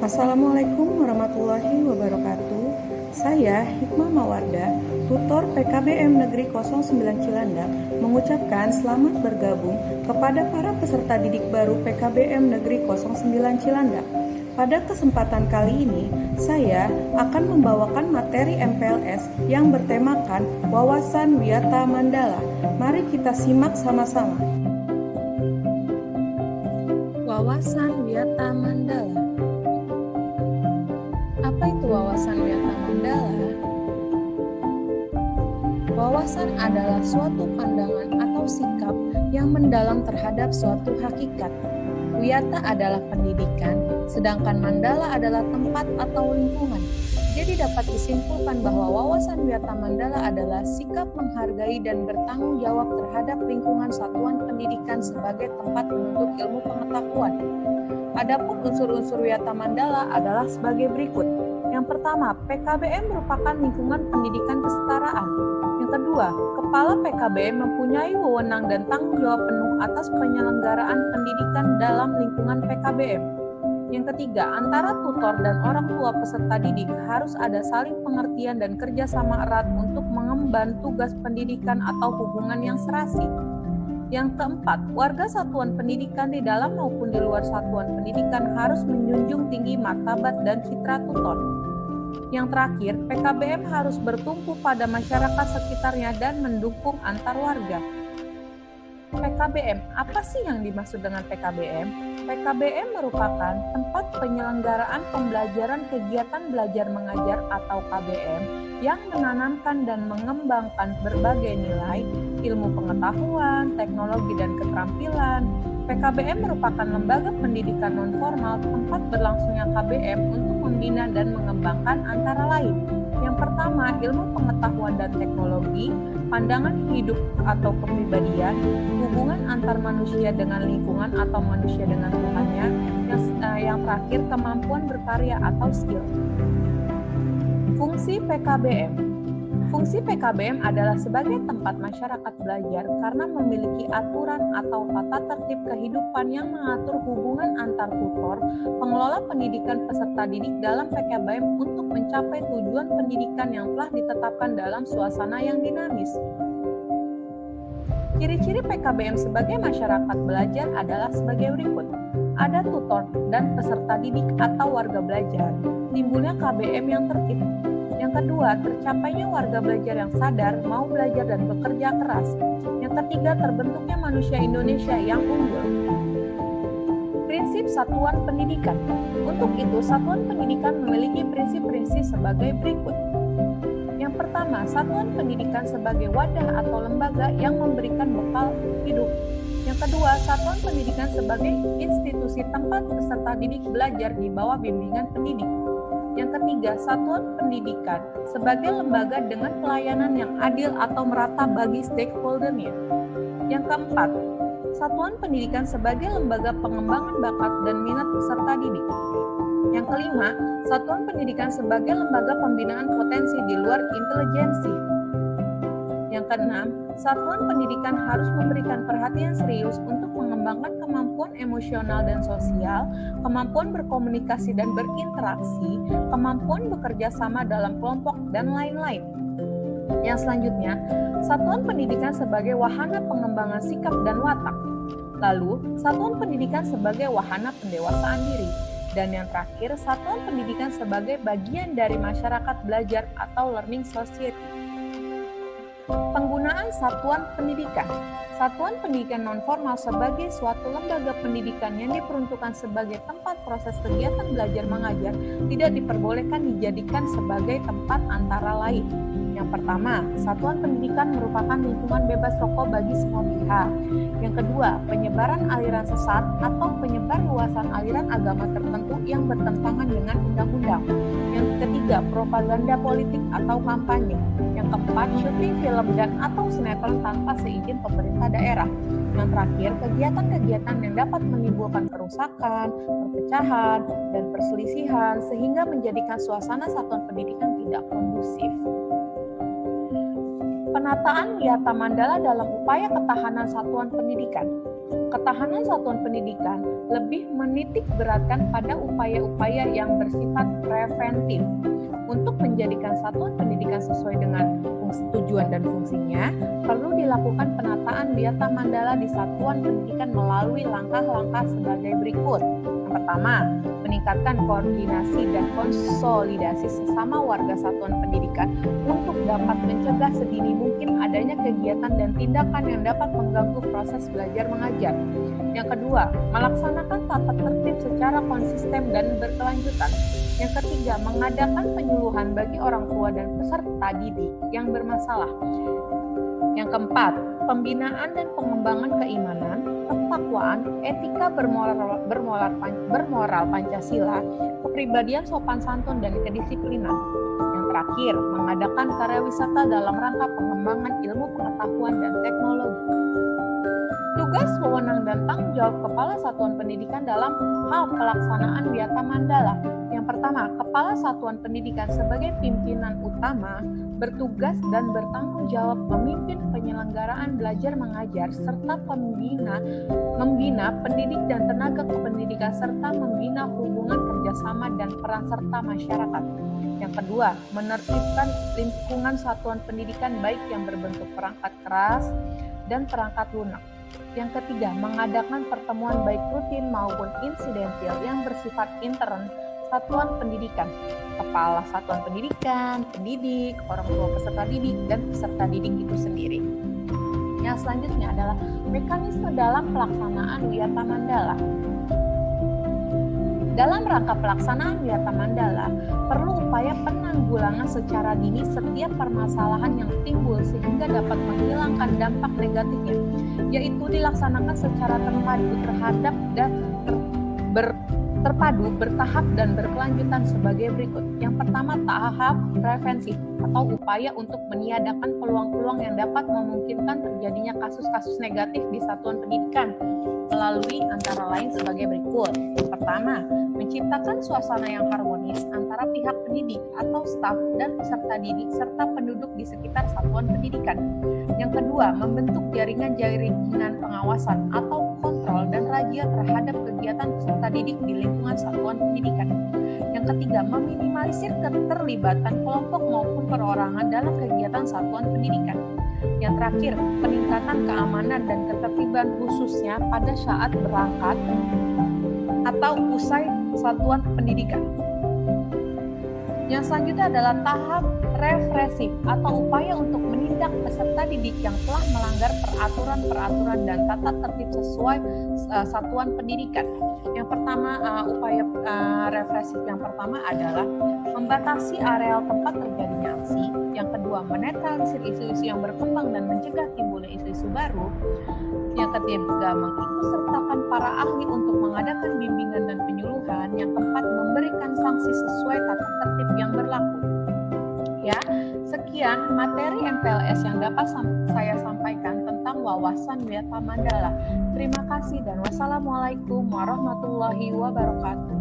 Assalamualaikum warahmatullahi wabarakatuh. Saya Hikmah Mawarda, tutor PKBM Negeri 09 Cilandak, mengucapkan selamat bergabung kepada para peserta didik baru PKBM Negeri 09 Cilandak. Pada kesempatan kali ini, saya akan membawakan materi MPLS yang bertemakan Wawasan Wiyata Mandala. Mari kita simak sama-sama. Wawasan Wiyata Mandala. Apa itu wawasan wiyata mandala? Wawasan adalah suatu pandangan atau sikap yang mendalam terhadap suatu hakikat. Wiyata adalah pendidikan, sedangkan mandala adalah tempat atau lingkungan. Jadi dapat disimpulkan bahwa wawasan wiyata mandala adalah sikap menghargai dan bertanggung jawab terhadap lingkungan satuan pendidikan sebagai tempat menuntut ilmu pengetahuan. Adapun unsur-unsur wiyata mandala adalah sebagai berikut. Yang pertama, PKBM merupakan lingkungan pendidikan kesetaraan. Yang kedua, kepala PKBM mempunyai wewenang dan tanggung jawab penuh atas penyelenggaraan pendidikan dalam lingkungan PKBM. Yang ketiga, antara tutor dan orang tua peserta didik harus ada saling pengertian dan kerjasama erat untuk mengemban tugas pendidikan atau hubungan yang serasi. Yang keempat, warga satuan pendidikan di dalam maupun di luar satuan pendidikan harus menjunjung tinggi martabat dan citra tutor. Yang terakhir, PKBM harus bertumpu pada masyarakat sekitarnya dan mendukung antar warga. PKBM, apa sih yang dimaksud dengan PKBM? PKBM merupakan tempat penyelenggaraan pembelajaran kegiatan belajar mengajar atau KBM yang menanamkan dan mengembangkan berbagai nilai, ilmu pengetahuan, teknologi dan keterampilan. PKBM merupakan lembaga pendidikan non-formal tempat berlangsungnya KBM untuk membina dan mengembangkan antara lain. Yang pertama, ilmu pengetahuan dan teknologi, pandangan hidup atau kepribadian, hubungan antar manusia dengan lingkungan atau manusia dengan Tuhannya, yang terakhir kemampuan berkarya atau skill. Fungsi PKBM. Fungsi PKBM adalah sebagai tempat masyarakat belajar karena memiliki aturan atau tata tertib kehidupan yang mengatur hubungan antar tutor, pengelola pendidikan peserta didik dalam PKBM untuk mencapai tujuan pendidikan yang telah ditetapkan dalam suasana yang dinamis. Ciri-ciri PKBM sebagai masyarakat belajar adalah sebagai berikut. Ada tutor dan peserta didik atau warga belajar. Timbulnya KBM yang tertib. Yang kedua, tercapainya warga belajar yang sadar, mau belajar dan bekerja keras. Yang ketiga, terbentuknya manusia Indonesia yang unggul. Prinsip satuan pendidikan. Untuk itu, satuan pendidikan memiliki prinsip-prinsip sebagai berikut. Yang pertama, satuan pendidikan sebagai wadah atau lembaga yang memberikan bekal hidup. Yang kedua, satuan pendidikan sebagai institusi tempat peserta didik belajar di bawah bimbingan pendidik. Yang ketiga, satuan pendidikan sebagai lembaga dengan pelayanan yang adil atau merata bagi stakeholder-nya. Yang keempat, satuan pendidikan sebagai lembaga pengembangan bakat dan minat peserta didik. Yang kelima, satuan pendidikan sebagai lembaga pembinaan potensi di luar intelijensi. Yang keenam, satuan pendidikan harus memberikan perhatian serius untuk mengembangkan kemampuan emosional dan sosial, kemampuan berkomunikasi dan berinteraksi, kemampuan bekerja sama dalam kelompok, dan lain-lain. Yang selanjutnya, satuan pendidikan sebagai wahana pengembangan sikap dan watak. Lalu, satuan pendidikan sebagai wahana pendewasaan diri. Dan yang terakhir, satuan pendidikan sebagai bagian dari masyarakat belajar atau learning society. Penggunaan satuan pendidikan. Satuan pendidikan non-formal sebagai suatu lembaga pendidikan yang diperuntukkan sebagai tempat proses kegiatan belajar mengajar tidak diperbolehkan dijadikan sebagai tempat antara lain. Yang pertama, satuan pendidikan merupakan lingkungan bebas rokok bagi semua pihak. Yang kedua, penyebaran aliran sesat atau penyebar luasan aliran agama tertentu yang bertentangan dengan undang-undang. Yang ketiga, propaganda politik atau kampanye. Yang keempat, syuting film dan atau sinetron tanpa seizin pemerintah daerah. Yang terakhir, kegiatan-kegiatan yang dapat menimbulkan kerusakan, perpecahan, dan perselisihan sehingga menjadikan suasana satuan pendidikan tidak kondusif. Penataan wiyata mandala dalam upaya ketahanan satuan pendidikan. Ketahanan satuan pendidikan lebih menitik beratkan pada upaya-upaya yang bersifat preventif. Untuk menjadikan satuan pendidikan sesuai dengan tujuan dan fungsinya, perlu dilakukan penataan biota mandala di satuan pendidikan melalui langkah-langkah sebagai berikut. Yang pertama, meningkatkan koordinasi dan konsolidasi sesama warga satuan pendidikan untuk dapat mencegah sedini mungkin adanya kegiatan dan tindakan yang dapat mengganggu proses belajar mengajar. Yang kedua, melaksanakan tata tertib secara konsisten dan berkelanjutan. Yang ketiga, mengadakan penyuluhan bagi orang tua dan peserta didik yang bermasalah. Yang keempat, pembinaan dan pengembangan keimanan, ketakwaan, etika bermoral Pancasila, kepribadian sopan santun dan kedisiplinan. Yang terakhir, mengadakan karya wisata dalam rangka pengembangan ilmu pengetahuan dan teknologi. Tugas, wewenang, dan tanggung jawab Kepala Satuan Pendidikan dalam hal pelaksanaan Wiata Mandala. Yang pertama, Kepala Satuan Pendidikan sebagai pimpinan utama bertugas dan bertanggung jawab memimpin penyelenggaraan belajar mengajar serta membina pendidik dan tenaga kependidikan serta membina hubungan kerjasama dan peran serta masyarakat. Yang kedua, menertibkan lingkungan satuan pendidikan baik yang berbentuk perangkat keras dan perangkat lunak. Yang ketiga, mengadakan pertemuan baik rutin maupun insidentil yang bersifat intern satuan pendidikan, kepala satuan pendidikan, pendidik, orang tua peserta didik, dan peserta didik itu sendiri. Yang selanjutnya adalah mekanisme dalam pelaksanaan Wiata Mandala. Dalam rangka pelaksanaan Wiata Mandala, perlu upaya penanggulangan secara dini setiap permasalahan yang timbul sehingga dapat menghilangkan dampak negatifnya, yaitu dilaksanakan secara terpadu, bertahap, dan berkelanjutan sebagai berikut. Yang pertama, tahap preventif atau upaya untuk meniadakan peluang-peluang yang dapat memungkinkan terjadinya kasus-kasus negatif di satuan pendidikan melalui antara lain sebagai berikut. Yang pertama, menciptakan suasana yang harmonis antara pihak pendidik atau staf dan peserta didik serta penduduk di sekitar satuan pendidikan. Yang kedua, membentuk jaringan pengawasan atau kontrol dan razia terhadap kegiatan peserta didik di lingkungan satuan pendidikan. Yang ketiga, meminimalisir keterlibatan kelompok maupun perorangan dalam kegiatan satuan pendidikan. Yang terakhir, peningkatan keamanan dan ketertiban khususnya pada saat berangkat atau usai satuan pendidikan. Yang selanjutnya adalah tahap represif atau upaya untuk menindak peserta didik yang telah melanggar peraturan-peraturan dan tata tertib sesuai satuan pendidikan. Yang pertama, upaya represif yang pertama adalah membatasi areal tempat terjadinya aksi. Yang kedua, menetralisir isu-isu yang berkembang dan mencegah timbulnya isu-isu baru. Yang ketiga, mengikutsertakan para ahli untuk mengadakan bimbingan dan penyuluhan. Yang keempat, memberikan sanksi sesuai tata tertib yang berlaku. Ya, sekian materi MPLS yang dapat saya sampaikan tentang wawasan Wiata Mandala. Terima kasih dan wassalamualaikum warahmatullahi wabarakatuh.